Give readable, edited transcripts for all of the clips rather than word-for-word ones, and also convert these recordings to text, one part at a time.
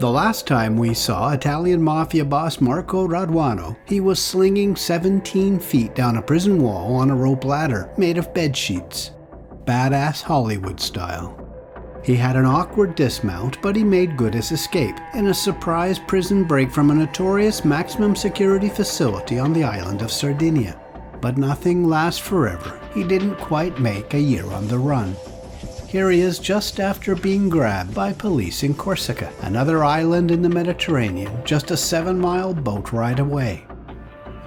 The last time we saw Italian Mafia boss Marco Raduano, he was slinging 17 feet down a prison wall on a rope ladder made of bed sheets. Badass Hollywood style. He had an awkward dismount, but he made good his escape in a surprise prison break from a notorious maximum security facility on the island of Sardinia. But nothing lasts forever. He didn't quite make a year on the run. Here he is just after being grabbed by police in Corsica, another island in the Mediterranean, just a 7-mile boat ride away.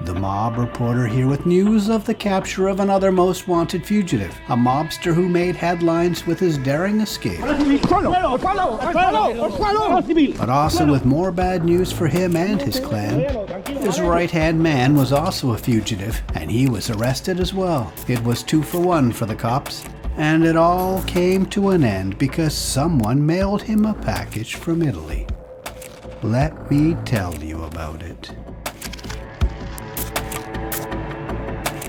The mob reporter here with news of the capture of another most wanted fugitive, a mobster who made headlines with his daring escape. But also with more bad news for him and his clan. His right-hand man was also a fugitive, and he was arrested as well. It was 2 for 1 for the cops. And it all came to an end because someone mailed him a package from Italy. Let me tell you about it.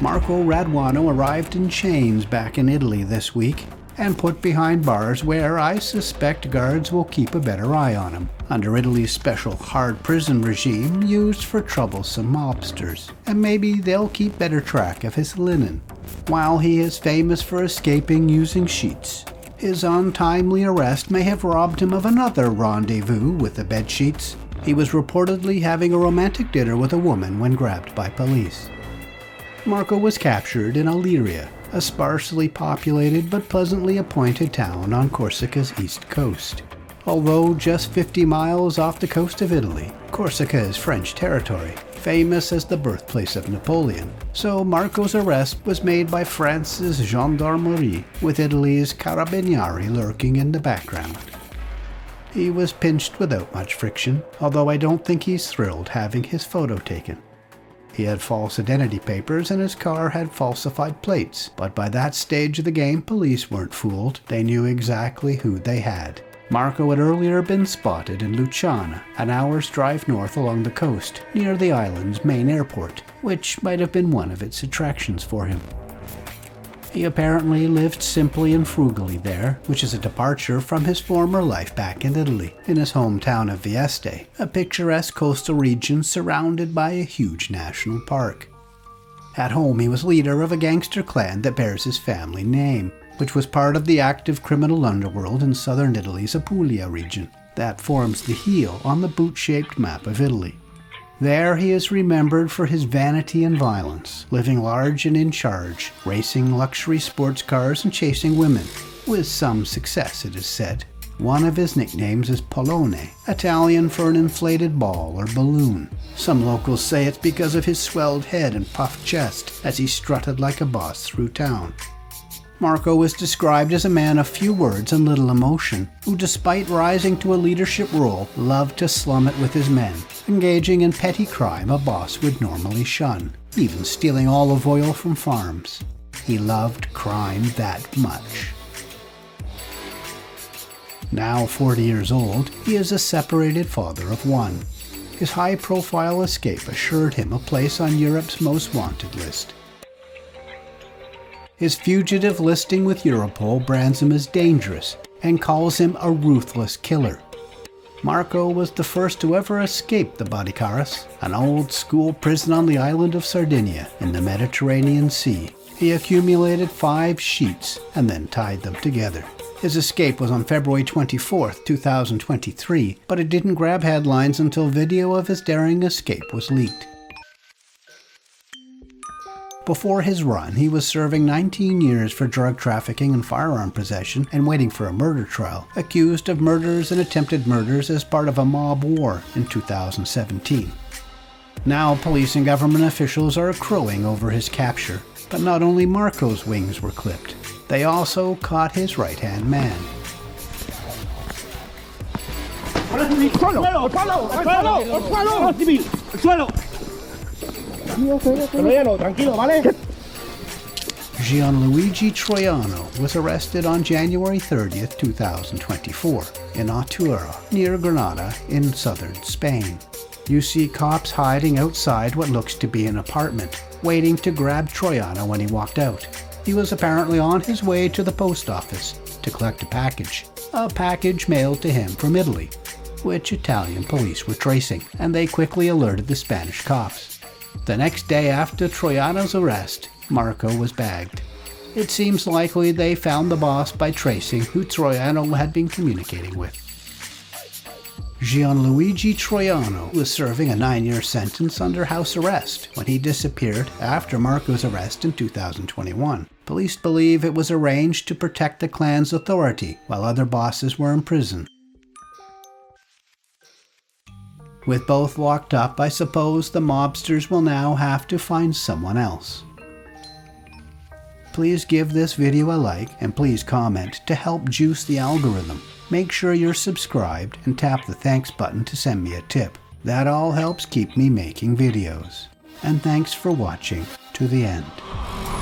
Marco Raduano arrived in chains back in Italy this week and put behind bars where I suspect guards will keep a better eye on him, under Italy's special hard prison regime used for troublesome mobsters, and maybe they'll keep better track of his linen. While he is famous for escaping using sheets, his untimely arrest may have robbed him of another rendezvous with the bedsheets. He was reportedly having a romantic dinner with a woman when grabbed by police. Marco was captured in Illyria, a sparsely populated but pleasantly appointed town on Corsica's east coast. Although just 50 miles off the coast of Italy, Corsica is French territory, famous as the birthplace of Napoleon, so Marco's arrest was made by France's gendarmerie, with Italy's carabinieri lurking in the background. He was pinched without much friction, although I don't think he's thrilled having his photo taken. He had false identity papers and his car had falsified plates, but by that stage of the game, police weren't fooled. They knew exactly who they had. Marco had earlier been spotted in Luciana, an hour's drive north along the coast, near the island's main airport, which might have been one of its attractions for him. He apparently lived simply and frugally there, which is a departure from his former life back in Italy, in his hometown of Vieste, a picturesque coastal region surrounded by a huge national park. At home he was leader of a gangster clan that bears his family name, which was part of the active criminal underworld in southern Italy's Apulia region, that forms the heel on the boot-shaped map of Italy. There he is remembered for his vanity and violence, living large and in charge, racing luxury sports cars and chasing women, with some success it is said. One of his nicknames is Pallone, Italian for an inflated ball or balloon. Some locals say it's because of his swelled head and puffed chest as he strutted like a boss through town. Marco was described as a man of few words and little emotion, who despite rising to a leadership role, loved to slum it with his men, engaging in petty crime a boss would normally shun, even stealing olive oil from farms. He loved crime that much. Now 40 years old, he is a separated father of one. His high-profile escape assured him a place on Europe's most wanted list. His fugitive listing with Europol brands him as dangerous and calls him a ruthless killer. Marco was the first to ever escape the Carros, an old-school prison on the island of Sardinia in the Mediterranean Sea. He accumulated 5 sheets and then tied them together. His escape was on February 24, 2023, but it didn't grab headlines until video of his daring escape was leaked. Before his run, he was serving 19 years for drug trafficking and firearm possession and waiting for a murder trial, accused of murders and attempted murders as part of a mob war in 2017. Now, police and government officials are crowing over his capture, but not only Marco's wings were clipped, they also caught his right-hand man. Gianluigi Troiano was arrested on January 30, 2024, in Atura, near Granada in southern Spain. You see cops hiding outside what looks to be an apartment, waiting to grab Troiano when he walked out. He was apparently on his way to the post office to collect a package mailed to him from Italy. which Italian police were tracing, and they quickly alerted the Spanish cops. The next day after Troiano's arrest, Marco was bagged. It seems likely they found the boss by tracing who Troiano had been communicating with. Gianluigi Troiano was serving a 9-year sentence under house arrest when he disappeared after Marco's arrest in 2021. Police believe it was arranged to protect the clan's authority while other bosses were in prison. With both locked up, I suppose the mobsters will now have to find someone else. Please give this video a like and please comment to help juice the algorithm. Make sure you're subscribed and tap the thanks button to send me a tip. That all helps keep me making videos. And thanks for watching to the end.